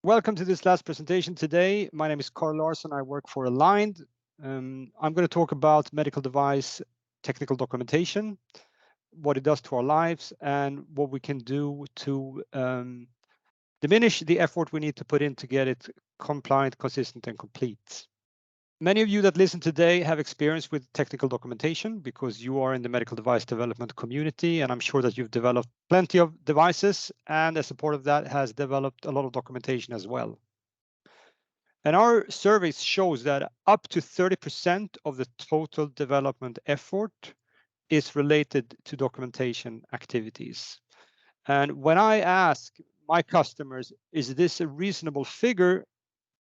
Welcome to this last presentation today. My name is Karl Larsson. I work for Aligned. I'm going to talk about medical device technical documentation, what it does to our lives, and what we can do to diminish the effort we need to put in to get it compliant, consistent, and complete. Many of you that listen today have experience with technical documentation because you are in the medical device development community, and I'm sure that you've developed plenty of devices, and as a part of that has developed a lot of documentation as well. And our surveys shows that up to 30% of the total development effort is related to documentation activities. And when I ask my customers, is this a reasonable figure?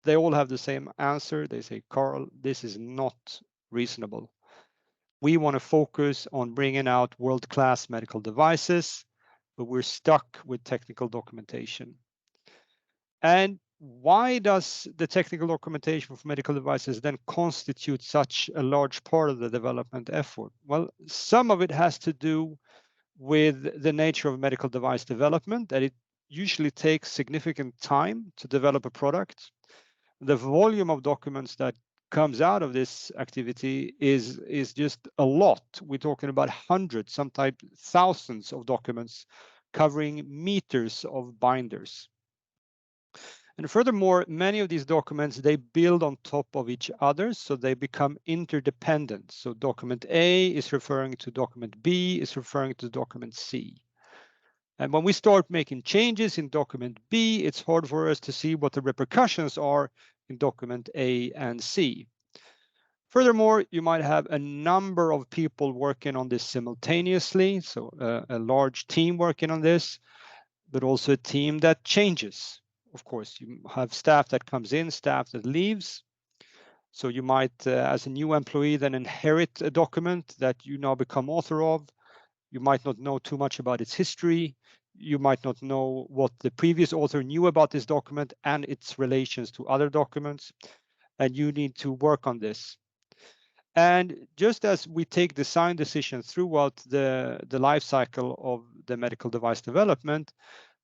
They all have the same answer. They say, Karl, this is not reasonable. We want to focus on bringing out world-class medical devices, but we're stuck with technical documentation. And why does the technical documentation for medical devices then constitute such a large part of the development effort? Well, some of it has to do with the nature of medical device development, that it usually takes significant time to develop a product. The volume of documents that comes out of this activity is just a lot. We're talking about hundreds, sometimes thousands of documents covering meters of binders. And furthermore, many of these documents, they build on top of each other, so they become interdependent. So document A is referring to document B, is referring to document C. And when we start making changes in document B, it's hard for us to see what the repercussions are in document A and C. Furthermore, you might have a number of people working on this simultaneously, so a large team working on this, but also a team that changes. Of course, you have staff that comes in, staff that leaves. So you might, as a new employee, then inherit a document that you now become author of. You might not know too much about its history. You might not know what the previous author knew about this document and its relations to other documents. And you need to work on this. And just as we take design decisions throughout the life cycle of the medical device development,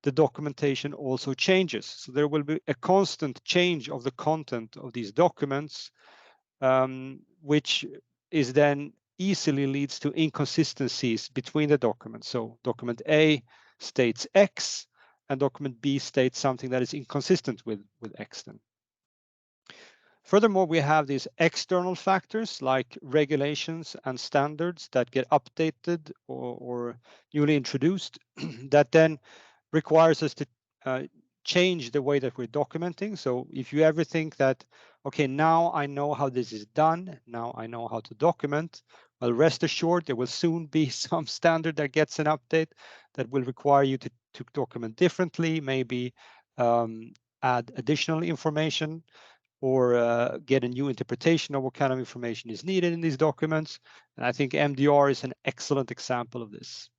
the documentation also changes. So there will be a constant change of the content of these documents, which is then easily leads to inconsistencies between the documents. So document A states X and document B states something that is inconsistent with X then. Furthermore, we have these external factors like regulations and standards that get updated or newly introduced that then requires us to change the way that we're documenting. So if you ever think that, okay, now I know how this is done, now I know how to document, well, rest assured there will soon be some standard that gets an update that will require you to document differently, maybe add additional information or get a new interpretation of what kind of information is needed in these documents. And I think MDR is an excellent example of this.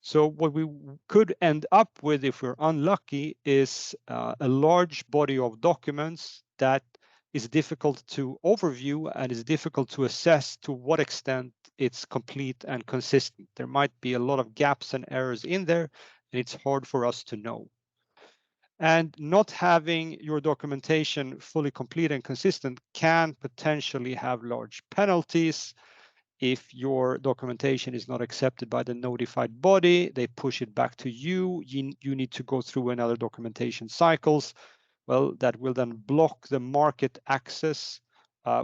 So what we could end up with, if we're unlucky, is a large body of documents that is difficult to overview and is difficult to assess to what extent it's complete and consistent. There might be a lot of gaps and errors in there, and it's hard for us to know. And not having your documentation fully complete and consistent can potentially have large penalties. If your documentation is not accepted by the notified body, they push it back to you. You need to go through another documentation cycles. Well, that will then block the market access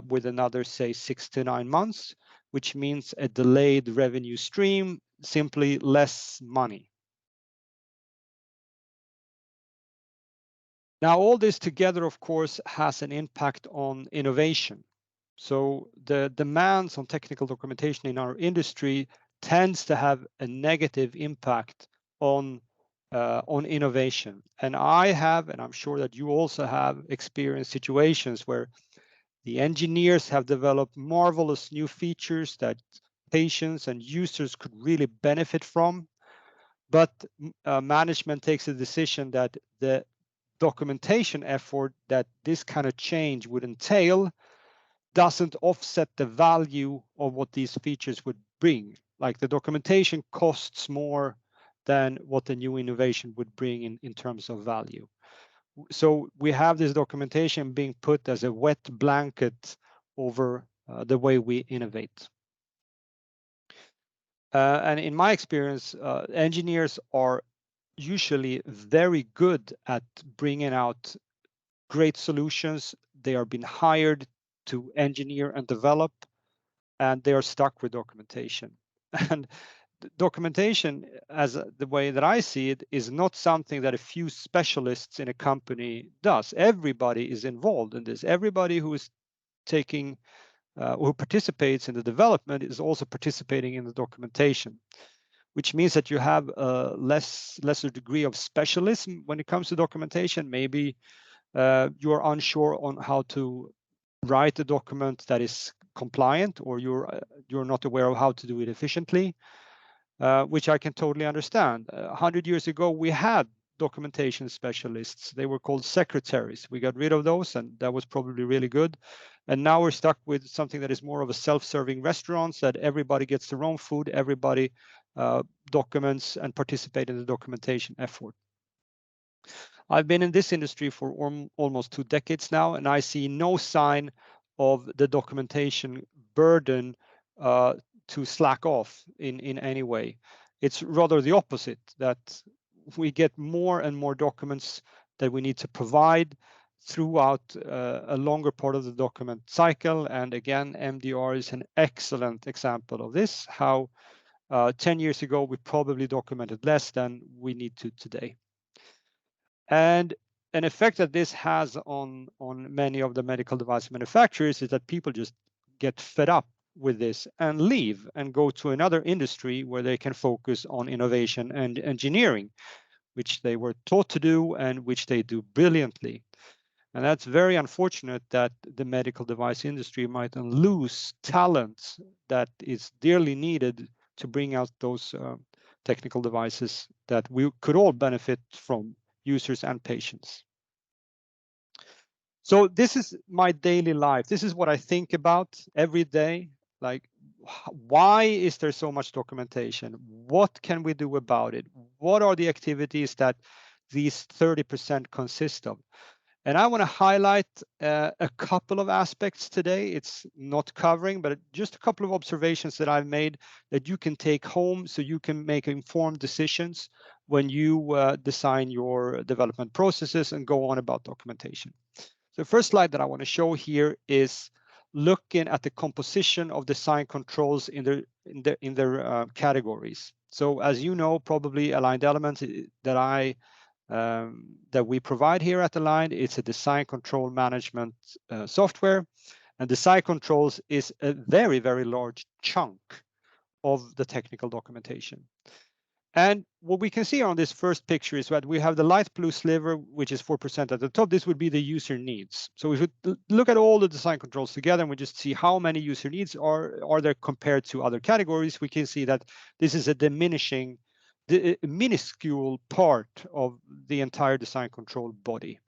with another, say, 6 to 9 months, which means a delayed revenue stream, simply less money. Now, all this together, of course, has an impact on innovation. So the demands on technical documentation in our industry tends to have a negative impact on innovation. And I have, and I'm sure that you also have, experienced situations where the engineers have developed marvelous new features that patients and users could really benefit from, but management takes a decision that the documentation effort that this kind of change would entail doesn't offset the value of what these features would bring. Like the documentation costs more than what the new innovation would bring in terms of value. So we have this documentation being put as a wet blanket over the way we innovate. And in my experience, engineers are usually very good at bringing out great solutions. They are being hired to engineer and develop, and they are stuck with documentation. And documentation, as the way that I see it, is not something that a few specialists in a company does. Everybody is involved in this. Everybody who is taking who participates in the development is also participating in the documentation, which means that you have a lesser degree of specialism when it comes to documentation. Maybe you're unsure on how to write a document that is compliant, or you're not aware of how to do it efficiently, which I can totally understand. 100 years ago, we had documentation specialists. They were called secretaries. We got rid of those, and that was probably really good. And now we're stuck with something that is more of a self-serving restaurants, that everybody gets their own food, everybody documents and participate in the documentation effort. I've been in this industry for almost 2 decades now, and I see no sign of the documentation burden to slack off in any way. It's rather the opposite, that we get more and more documents that we need to provide throughout a longer part of the document cycle. And again, MDR is an excellent example of this, how 10 years ago we probably documented less than we need to today. And an effect that this has on many of the medical device manufacturers is that people just get fed up with this and leave and go to another industry where they can focus on innovation and engineering, which they were taught to do and which they do brilliantly. And that's very unfortunate, that the medical device industry might lose talent that is dearly needed to bring out those technical devices that we could all benefit from, users and patients. So this is my daily life. This is what I think about every day. Like, why is there so much documentation? What can we do about it? What are the activities that these 30% consist of? And I want to highlight a couple of aspects today. It's not covering, but just a couple of observations that I've made that you can take home so you can make informed decisions when you design your development processes and go on about documentation. So the first slide that I want to show here is looking at the composition of design controls in their categories. So as you know, probably aligned elements that we provide here at Aligned, it's a design control management software, and design controls is a very, very large chunk of the technical documentation. And what we can see on this first picture is that we have the light blue sliver, which is 4% at the top. This would be the user needs. So if we look at all the design controls together and we just see how many user needs are there compared to other categories, we can see that this is a diminishing, minuscule part of the entire design control body.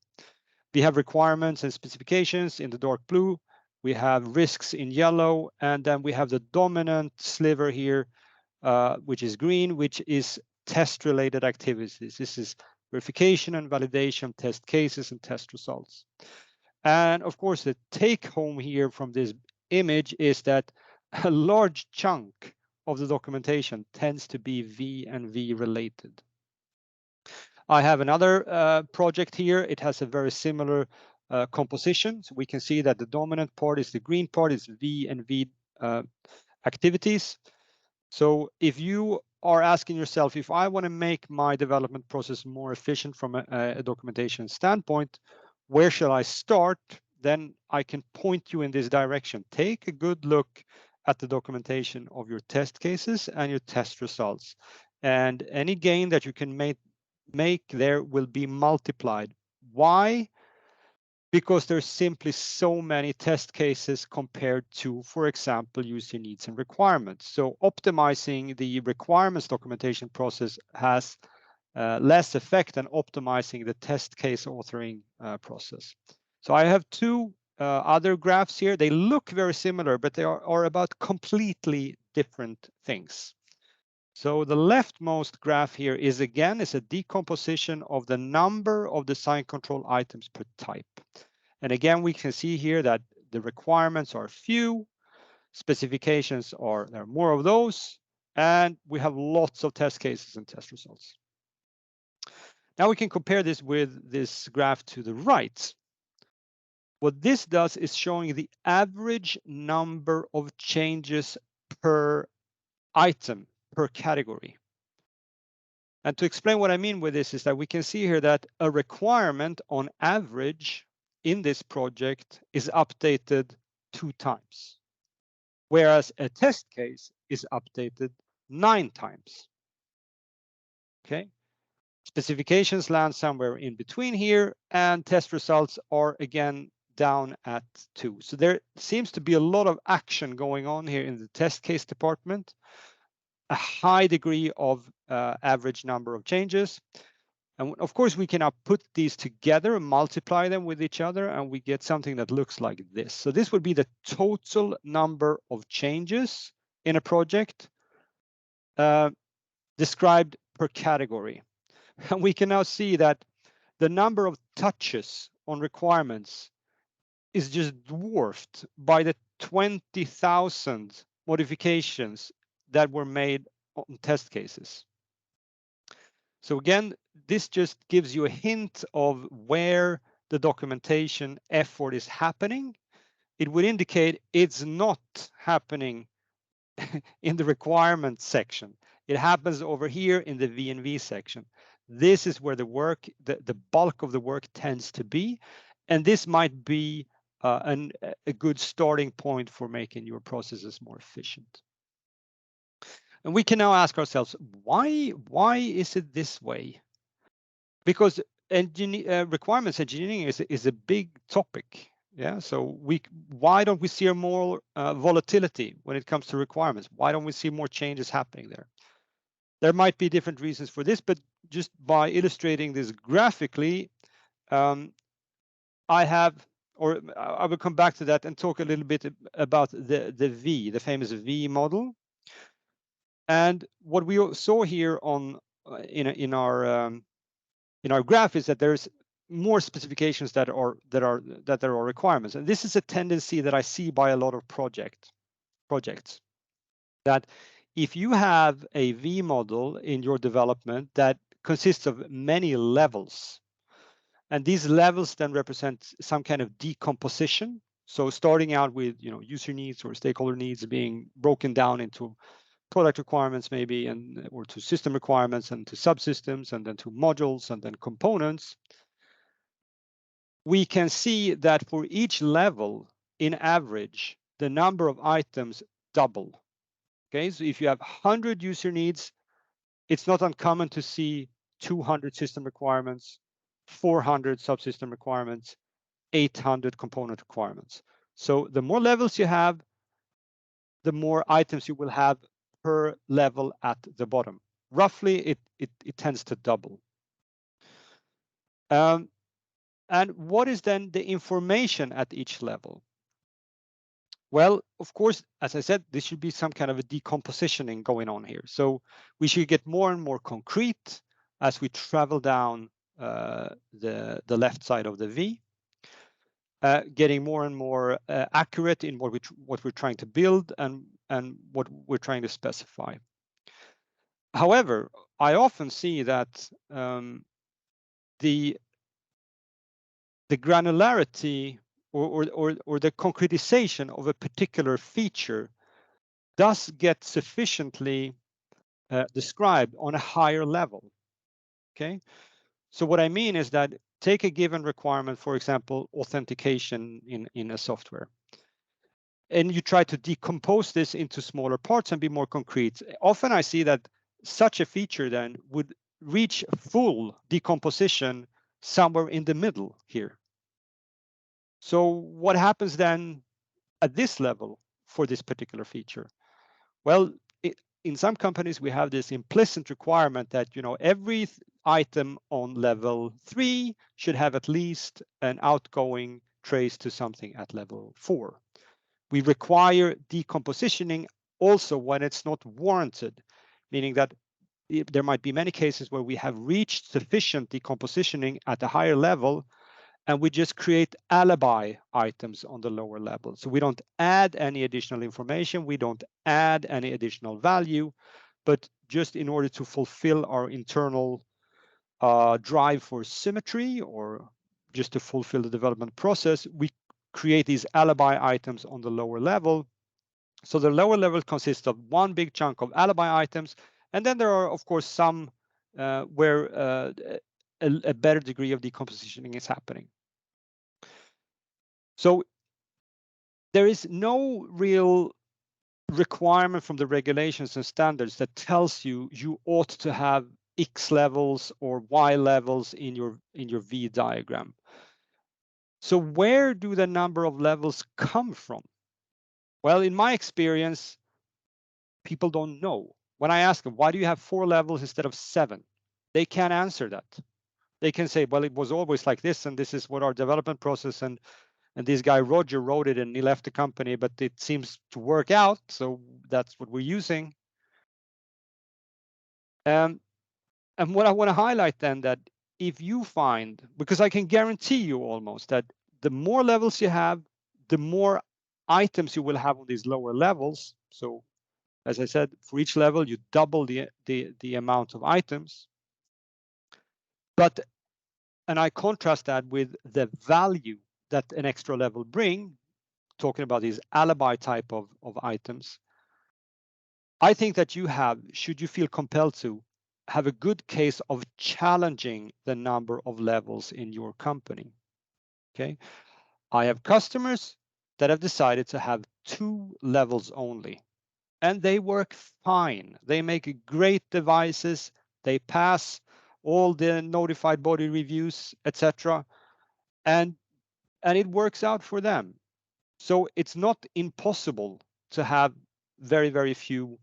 We have requirements and specifications in the dark blue. We have risks in yellow, and then we have the dominant sliver here, which is green, which is test-related activities. This is verification and validation, test cases, and test results. And of course, the take-home here from this image is that a large chunk of the documentation tends to be V and V related. I have another project here. It has a very similar composition. So we can see that the dominant part is the green part, is V and V activities. So if you are asking yourself, if I want to make my development process more efficient from a documentation standpoint, where shall I start? Then I can point you in this direction. Take a good look at the documentation of your test cases and your test results. And any gain that you can make there will be multiplied. Why? Because there's simply so many test cases compared to, for example, user needs and requirements. So optimizing the requirements documentation process has less effect than optimizing the test case authoring process. So I have two other graphs here. They look very similar, but they are about completely different things. So the leftmost graph here is again a decomposition of the number of design control items per type. And again, we can see here that the requirements are few, specifications are, there are more of those, and we have lots of test cases and test results. Now we can compare this with this graph to the right. What this does is showing the average number of changes per item, per category. And to explain what I mean with this is that we can see here that a requirement on average in this project is updated 2 times, whereas a test case is updated 9 times. Okay. Specifications land somewhere in between here, and test results are again down at 2. So there seems to be a lot of action going on here in the test case department, a high degree of average number of changes. And of course, we can now put these together and multiply them with each other, and we get something that looks like this. So this would be the total number of changes in a project described per category. And we can now see that the number of touches on requirements is just dwarfed by the 20,000 modifications that were made on test cases. So again, this just gives you a hint of where the documentation effort is happening. It would indicate it's not happening in the requirements section. It happens over here in the V&V section. This is where the work, the bulk of the work tends to be. And this might be a good starting point for making your processes more efficient. And we can now ask ourselves, why is it this way? Because requirements engineering is a big topic. Yeah, so why don't we see more volatility when it comes to requirements? Why don't we see more changes happening there? There might be different reasons for this, but just by illustrating this graphically, I will come back to that and talk a little bit about the famous V model. And what we saw here on in our graph is that there's more specifications that there are requirements, and this is a tendency that I see by a lot of projects. That if you have a V model in your development that consists of many levels, and these levels then represent some kind of decomposition. So starting out with user needs or stakeholder needs being broken down into product requirements maybe, or to system requirements and to subsystems and then to modules and then components, we can see that for each level, in average, the number of items double. Okay, so if you have 100 user needs, it's not uncommon to see 200 system requirements, 400 subsystem requirements, 800 component requirements. So the more levels you have, the more items you will have per level at the bottom. Roughly, it tends to double. And what is then the information at each level? Well, of course, as I said, this should be some kind of a decompositioning going on here. So we should get more and more concrete as we travel down the left side of the V, getting more and more accurate in what we're trying to build and what we're trying to specify. However, I often see that the granularity or the concretization of a particular feature does get sufficiently described on a higher level. Okay, so what I mean is that take a given requirement, for example, authentication in a software, and you try to decompose this into smaller parts and be more concrete. Often I see that such a feature then would reach full decomposition somewhere in the middle here. So what happens then at this level for this particular feature? Well, in some companies, we have this implicit requirement that every item on level 3 should have at least an outgoing trace to something at level 4. We require decompositioning also when it's not warranted. meaning that there might be many cases where we have reached sufficient decompositioning at a higher level, and we just create alibi items on the lower level. So we don't add any additional information, we don't add any additional value, but just in order to fulfill our internal drive for symmetry, or just to fulfill the development process, we create these alibi items on the lower level. So the lower level consists of one big chunk of alibi items, and then there are, of course, some where a better degree of decompositioning is happening. So there is no real requirement from the regulations and standards that tells you you ought to have X levels or Y levels in your V diagram. So where do the number of levels come from? Well, in my experience, people don't know. When I ask them, why do you have 4 levels instead of 7? They can't answer that. They can say, well, it was always like this, and this is what our development process, and this guy Roger wrote it and he left the company, but it seems to work out, so that's what we're using. And what I want to highlight then, that if you find, because I can guarantee you almost that the more levels you have, the more items you will have on these lower levels. So as I said, for each level, you double the amount of items. But, and I contrast that with the value that an extra level bring, talking about these alibi type of items. I think that you have, should you feel compelled to, have a good case of challenging the number of levels in your company. Okay, I have customers that have decided to have 2 levels only, and they work fine. They make great devices, they pass all the notified body reviews, etc., and it works out for them. So it's not impossible to have very, very few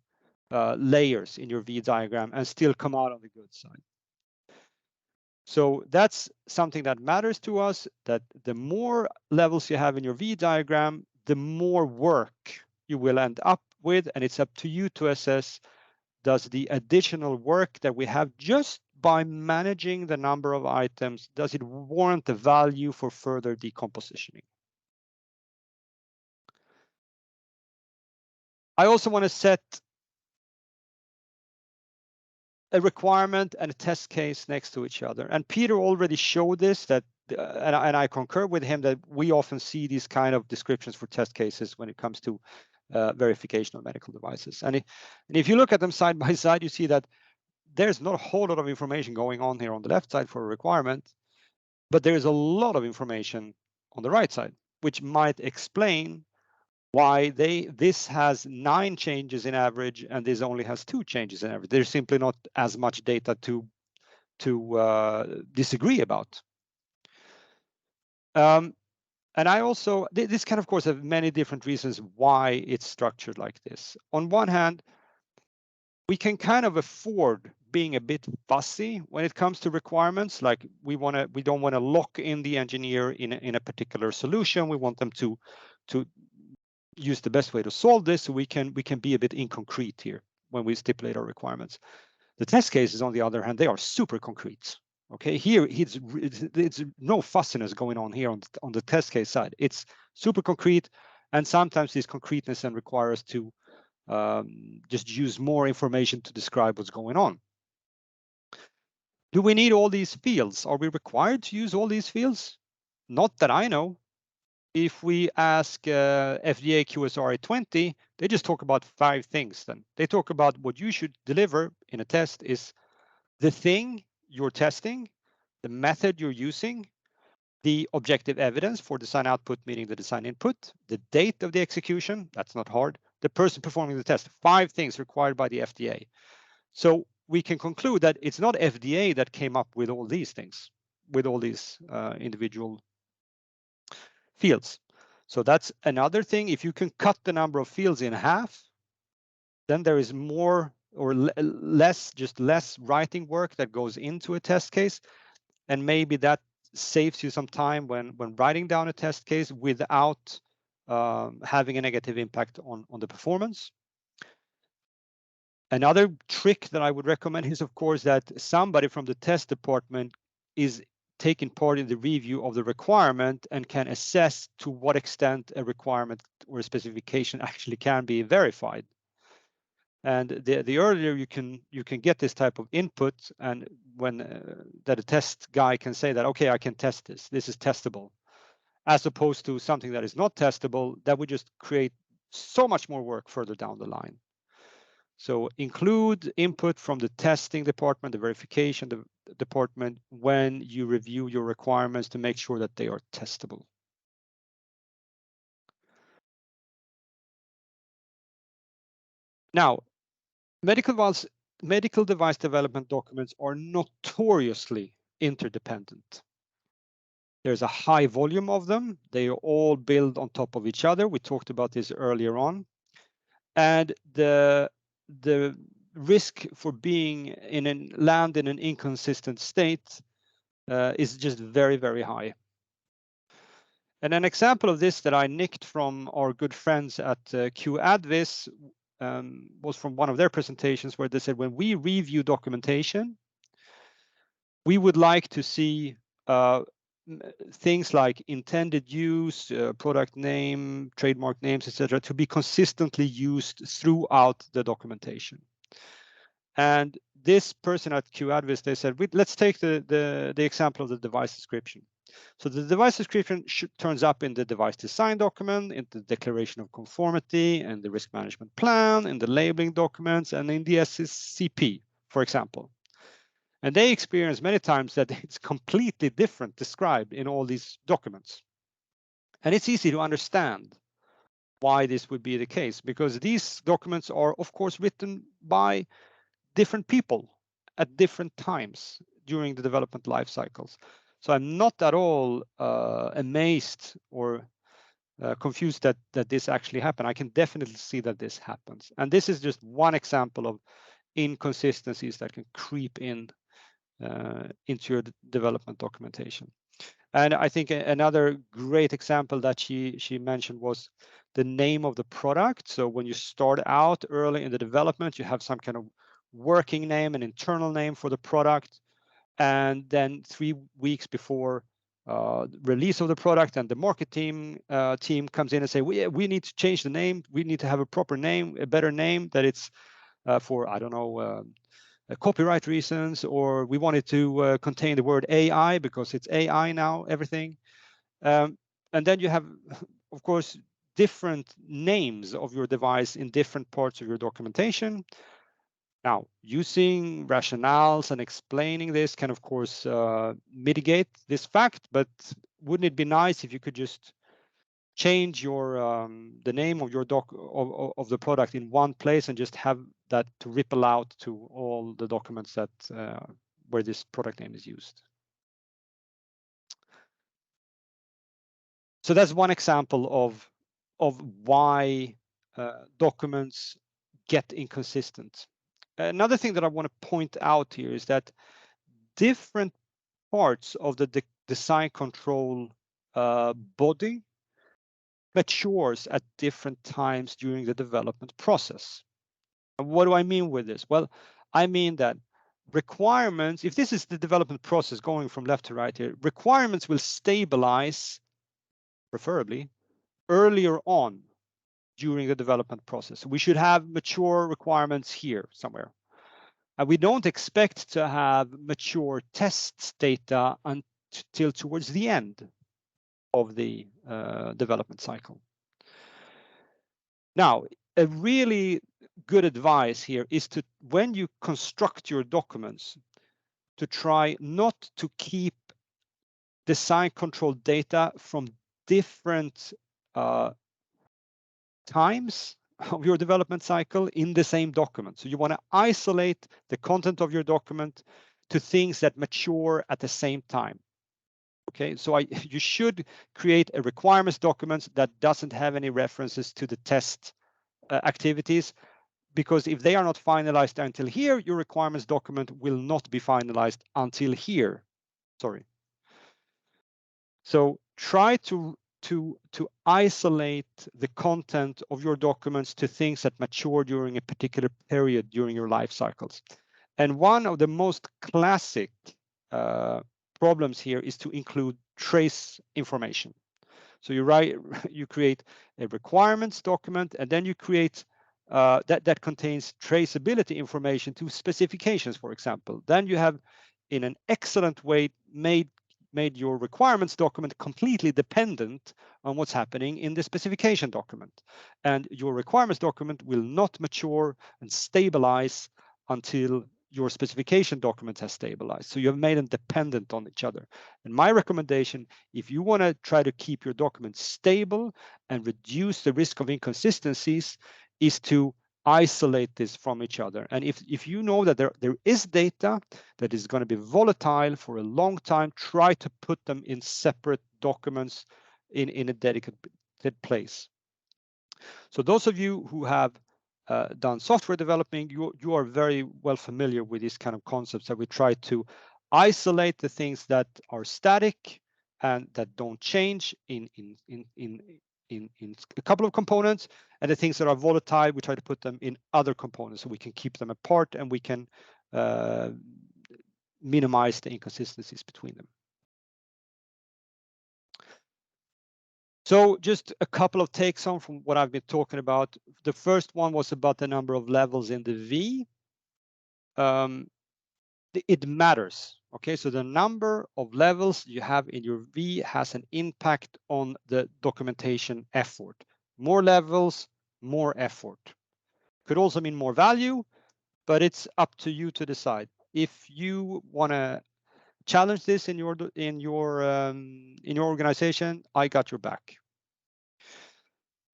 layers in your V diagram and still come out on the good side. So that's something that matters to us, that the more levels you have in your V diagram, the more work you will end up with, and it's up to you to assess, does the additional work that we have just by managing the number of items, does it warrant the value for further decompositioning? I also want to set a requirement and a test case next to each other. And Peter already showed this, that, and I concur with him, that we often see these kind of descriptions for test cases when it comes to verification of medical devices. And if you look at them side by side, you see that there's not a whole lot of information going on here on the left side for a requirement, but there is a lot of information on the right side, which might explain why this has 9 changes in average and this only has 2 changes in average. There's simply not as much data to disagree about. And I also, this can of course have many different reasons why it's structured like this. On one hand, we can kind of afford being a bit fussy when it comes to requirements. Like we don't want to lock in the engineer in a particular solution. We want them to use the best way to solve this, so we can be a bit inconcrete here when we stipulate our requirements. The test cases, on the other hand, they are super concrete. Okay, here it's no fussiness going on here on the test case side. It's super concrete, and sometimes this concreteness and require us to just use more information to describe what's going on. Do we need all these fields? Are we required to use all these fields? Not that I know. If we ask FDA QSR 20, they just talk about 5 things. Then they talk about what you should deliver in a test is the thing you're testing, the method you're using, the objective evidence for design output, meaning the design input, the date of the execution, that's not hard, the person performing the test. 5 things required by the FDA. So we can conclude that it's not FDA that came up with all these things, with all these individual fields. So that's another thing. If you can cut the number of fields in half, then there is more or less writing work that goes into a test case, and maybe that saves you some time when writing down a test case without having a negative impact on the performance. Another trick that I would recommend is, of course, that somebody from the test department is taking part in the review of the requirement and can assess to what extent a requirement or a specification actually can be verified. And the earlier you can get this type of input, and when that a test guy can say that, okay, I can test this, this is testable, as opposed to something that is not testable, that would just create so much more work further down the line. So include input from the testing department, the verification department, when you review your requirements to make sure that they are testable. Now, medical device development documents are notoriously interdependent. There's a high volume of them. They are all built on top of each other. We talked about this earlier on. And the risk for being in an inconsistent state is just very, very high. And an example of this that I nicked from our good friends at QAdvis was from one of their presentations, where they said, when we review documentation, we would like to see things like intended use, product name, trademark names, etc., to be consistently used throughout the documentation. And this person at QAdvis, they said, let's take the example of the device description. So the device description turns up in the device design document, in the declaration of conformity, and the risk management plan, in the labeling documents, and in the SCP, for example. And they experience many times that it's completely different described in all these documents. And it's easy to understand why this would be the case, because these documents are, of course, written by different people at different times during the development life cycles. So I'm not at all amazed or confused that this actually happened. I can definitely see that this happens. And this is just one example of inconsistencies that can creep in into your development documentation. And I think another great example that she mentioned was the name of the product. So when you start out early in the development, you have some kind of working name, an internal name for the product. And then 3 weeks before release of the product, and the market team comes in and say, we need to change the name. We need to have a proper name, a better name that it's for, I don't know, copyright reasons, or we wanted to contain the word AI because it's AI now, everything. And then you have, of course, different names of your device in different parts of your documentation. Now, using rationales and explaining this can, of course, mitigate this fact, but wouldn't it be nice if you could just change your the name of your of the product in one place and just have that to ripple out to all the documents that where this product name is used? So that's one example of why documents get inconsistent. Another thing that I want to point out here is that different parts of the design control body matures at different times during the development process. And what do I mean with this? Well, I mean that requirements, if this is the development process going from left to right here, requirements will stabilize, preferably, earlier on during the development process. We should have mature requirements here somewhere. And we don't expect to have mature test data until towards the end of the development cycle. Now, a really good advice here is to, when you construct your documents, to try not to keep design control data from different times of your development cycle in the same document. So you want to isolate the content of your document to things that mature at the same time. Okay, so you should create a requirements document that doesn't have any references to the test activities, because if they are not finalized until here, your requirements document will not be finalized until here. Sorry. So try to to isolate the content of your documents to things that mature during a particular period during your life cycles. And one of the most classic problems here is to include trace information. So you create a requirements document, and then you create that contains traceability information to specifications, for example. Then you have, in an excellent way, made your requirements document completely dependent on what's happening in the specification document. And your requirements document will not mature and stabilize until your specification document has stabilized. So you have made them dependent on each other. And my recommendation, if you want to try to keep your document stable and reduce the risk of inconsistencies, is to isolate this from each other. And if you know that there is data that is going to be volatile for a long time, try to put them in separate documents in a dedicated place. So those of you who have done software development, you are very well familiar with these kind of concepts, that we try to isolate the things that are static and that don't change in a couple of components, and the things that are volatile, we try to put them in other components so we can keep them apart and we can minimize the inconsistencies between them. So just a couple of takes on from what I've been talking about. The first one was about the number of levels in the V. It matters. Okay, so the number of levels you have in your V has an impact on the documentation effort. More levels, more effort. Could also mean more value, but it's up to you to decide. If you want to challenge this in your organization, I got your back.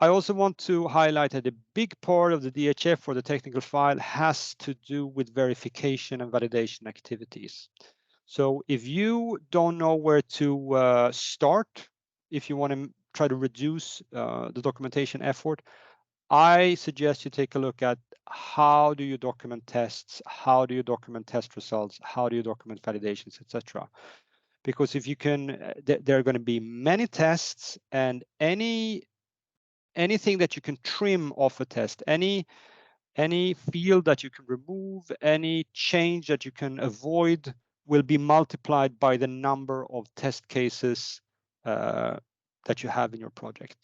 I also want to highlight that a big part of the DHF for the technical file has to do with verification and validation activities. So if you don't know where to start, if you want to try to reduce the documentation effort, I suggest you take a look at how do you document tests, how do you document test results, how do you document validations, etc. Because if you can, there are going to be many tests, and anything that you can trim off a test, any field that you can remove, any change that you can avoid will be multiplied by the number of test cases that you have in your project.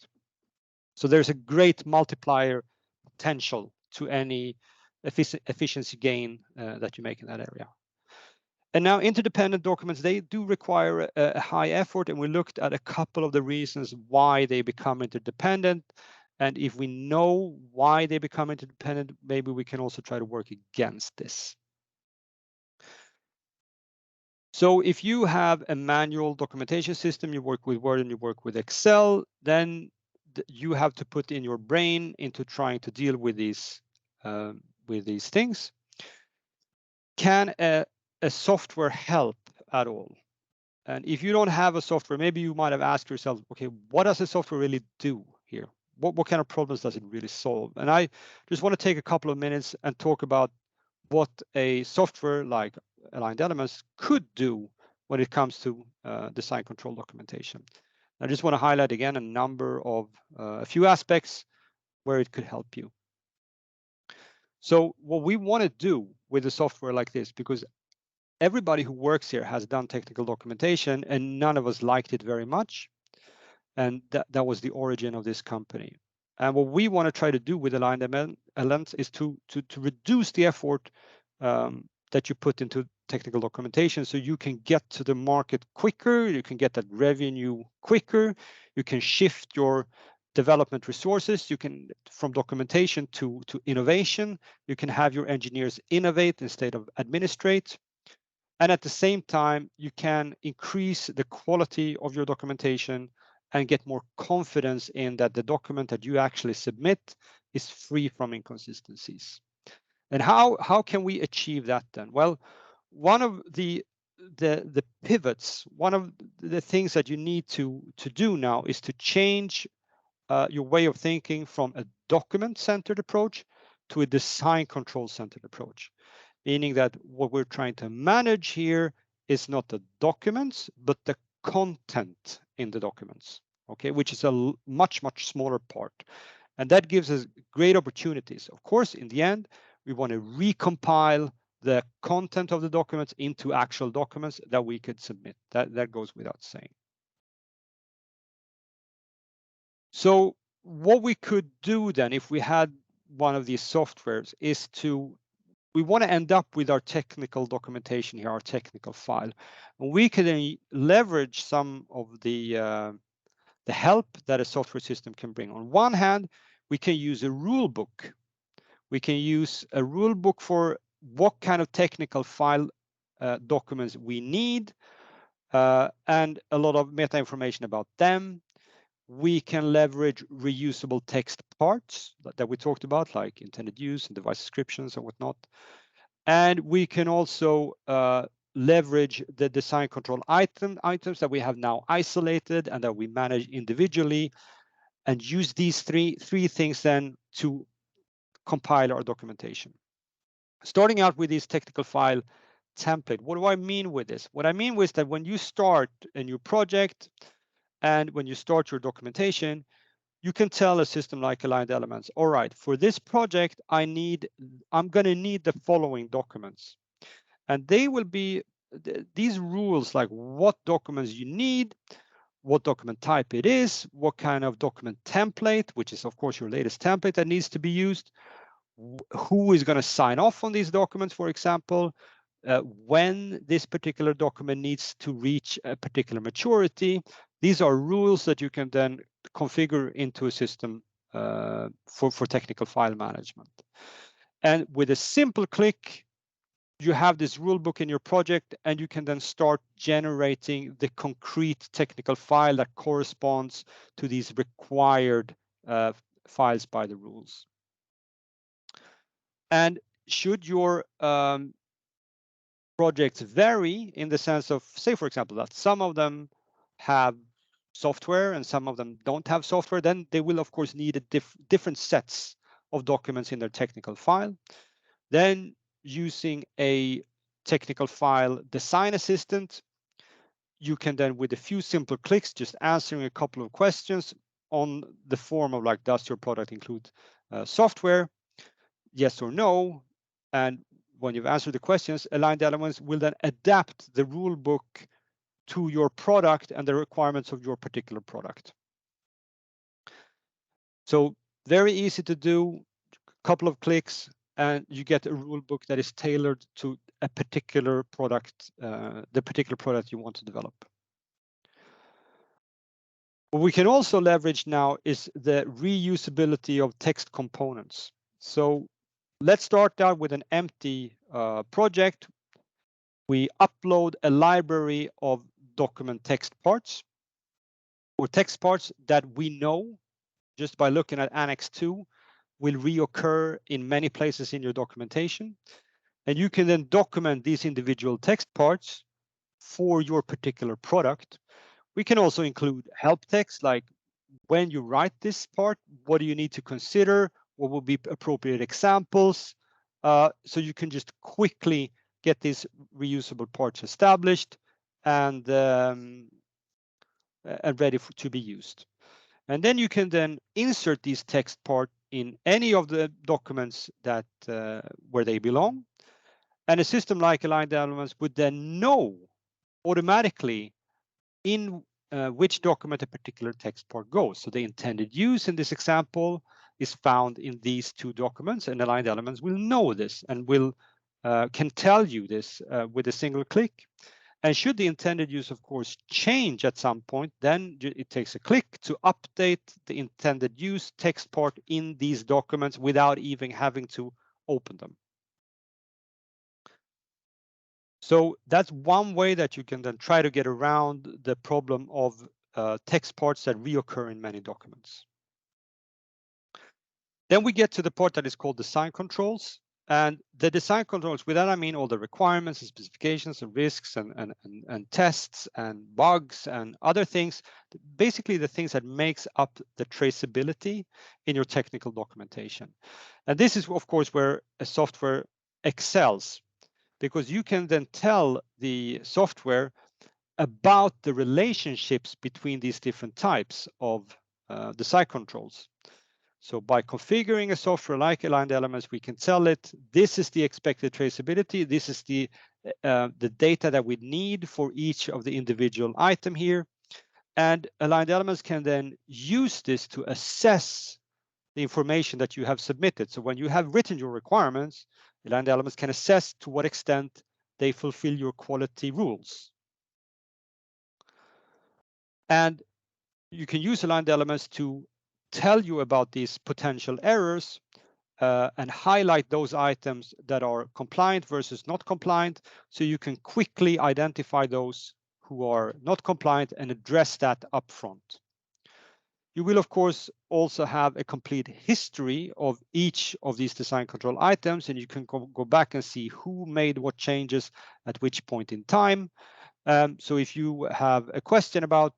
So there's a great multiplier potential to any efficiency gain that you make in that area. And now interdependent documents, they do require a high effort, and we looked at a couple of the reasons why they become interdependent. And if we know why they become interdependent, maybe we can also try to work against this. So if you have a manual documentation system, you work with Word and you work with Excel, then you have to put in your brain into trying to deal with these things. Can a software help at all? And if you don't have a software, maybe you might have asked yourself, okay, what does a software really do here? What kind of problems does it really solve? And I just want to take a couple of minutes and talk about what a software like Aligned Elements could do when it comes to design control documentation. I just want to highlight again a few aspects where it could help you. So what we want to do with a software like this, because everybody who works here has done technical documentation and none of us liked it very much. And that was the origin of this company. And what we want to try to do with Aligned Elements is to reduce the effort that you put into technical documentation, so you can get to the market quicker, you can get that revenue quicker, you can shift your development resources, you can, from documentation to innovation, you can have your engineers innovate instead of administrate. And at the same time, you can increase the quality of your documentation and get more confidence in that the document that you actually submit is free from inconsistencies. And how can we achieve that then? Well, one of the pivots, one of the things that you need to do now is to change your way of thinking from a document-centered approach to a design control-centered approach. Meaning that what we're trying to manage here is not the documents, but the content in the documents. okay, which is a much smaller part. And that gives us great opportunities. Of course, in the end, we want to recompile the content of the documents into actual documents that we could submit. That goes without saying. So what we could do then, if we had one of these softwares, is we want to end up with our technical documentation here, our technical file. And we can then leverage some of the help that a software system can bring. On one hand, we can use a rule book. We can use a rule book for what kind of technical file documents we need, and a lot of meta information about them. We can leverage reusable text parts that we talked about, like intended use and device descriptions and whatnot. And we can also leverage the design control items that we have now isolated and that we manage individually, and use these three things then to compile our documentation. Starting out with this technical file template. What do I mean with this? What I mean is that when you start a new project and when you start your documentation, you can tell a system like Aligned Elements, all right, for this project, I'm going to need the following documents. And they will be these rules, like what documents you need, what document type it is, what kind of document template, which is of course your latest template that needs to be used, who is going to sign off on these documents, for example, when this particular document needs to reach a particular maturity. These are rules that you can then configure into a system for technical file management. And with a simple click, you have this rule book in your project, and you can then start generating the concrete technical file that corresponds to these required files by the rules. And should your projects vary in the sense of, say, for example, that some of them have software and some of them don't have software, then they will, of course, need a different sets of documents in their technical file. Then using a technical file design assistant, you can then, with a few simple clicks, just answering a couple of questions on the form of like, does your product include software? Yes or no. And when you've answered the questions, Aligned Elements will then adapt the rule book to your product and the requirements of your particular product. So very easy to do, couple of clicks, and you get a rule book that is tailored to a particular product, the particular product you want to develop. What we can also leverage now is the reusability of text components. So let's start out with an empty project. We upload a library of document text parts, or text parts that we know just by looking at Annex 2 will reoccur in many places in your documentation. And you can then document these individual text parts for your particular product. We can also include help text, like when you write this part, what do you need to consider? What will be appropriate examples? So you can just quickly get these reusable parts established and ready to be used. And then you can then insert these text part in any of the documents that where they belong. And a system like Aligned Elements would then know automatically in which document a particular text part goes. So the intended use in this example is found in these two documents, and Aligned Elements will know this and will can tell you this with a single click. And should the intended use, of course, change at some point, then it takes a click to update the intended use text part in these documents without even having to open them. So that's one way that you can then try to get around the problem of text parts that reoccur in many documents. Then we get to the part that is called design controls. And the design controls, with that I mean all the requirements and specifications and risks and tests and bugs and other things, basically the things that makes up the traceability in your technical documentation. And this is, of course, where a software excels, because you can then tell the software about the relationships between these different types of design controls. So by configuring a software like aligned elements, we can tell it, this is the expected traceability, this is the data that we need for each of the individual item here. And aligned elements can then use this to assess the information that you have submitted. So when you have written your requirements, aligned elements can assess to what extent they fulfill your quality rules. And you can use aligned elements to tell you about these potential errors and highlight those items that are compliant versus not compliant, so you can quickly identify those who are not compliant and address that upfront. You will, of course, also have a complete history of each of these design control items, and you can go back and see who made what changes at which point in time. So if you have a question about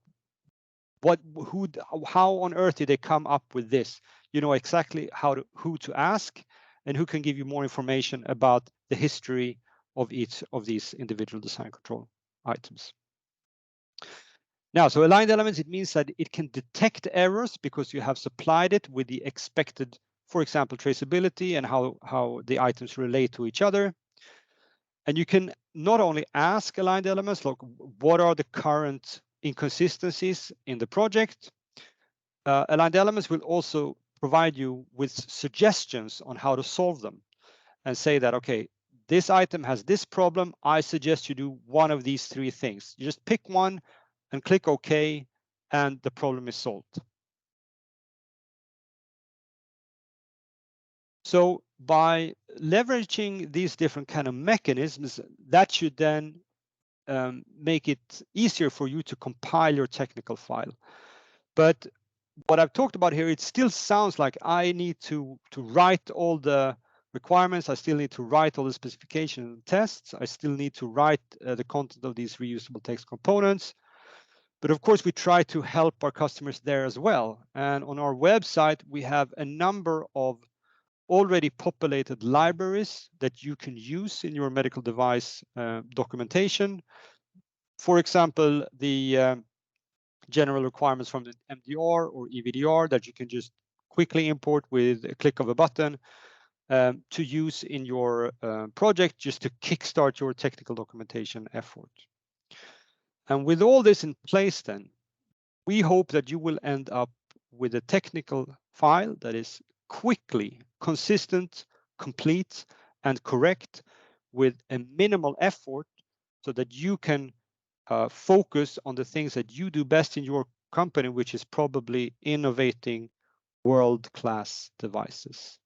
how on earth did they come up with this, you know exactly who to ask and who can give you more information about the history of each of these individual design control items. Now, so aligned elements, it means that it can detect errors because you have supplied it with the expected, for example, traceability and how the items relate to each other. And you can not only ask aligned elements, like what are the current inconsistencies in the project? Aligned elements will also provide you with suggestions on how to solve them and say that, okay, this item has this problem. I suggest you do one of these three things. You just pick one and click OK, and the problem is solved. So by leveraging these different kind of mechanisms, that should then make it easier for you to compile your technical file. But what I've talked about here, it still sounds like I need to write all the requirements. I still need to write all the specification and tests. I still need to write the content of these reusable text components. But of course, we try to help our customers there as well. And on our website, we have a number of already populated libraries that you can use in your medical device documentation. For example, the general requirements from the MDR or EVDR that you can just quickly import with a click of a button to use in your project, just to kickstart your technical documentation effort. And with all this in place, then we hope that you will end up with a technical file that is quickly, consistent, complete, and correct with a minimal effort, so that you can focus on the things that you do best in your company, which is probably innovating world-class devices.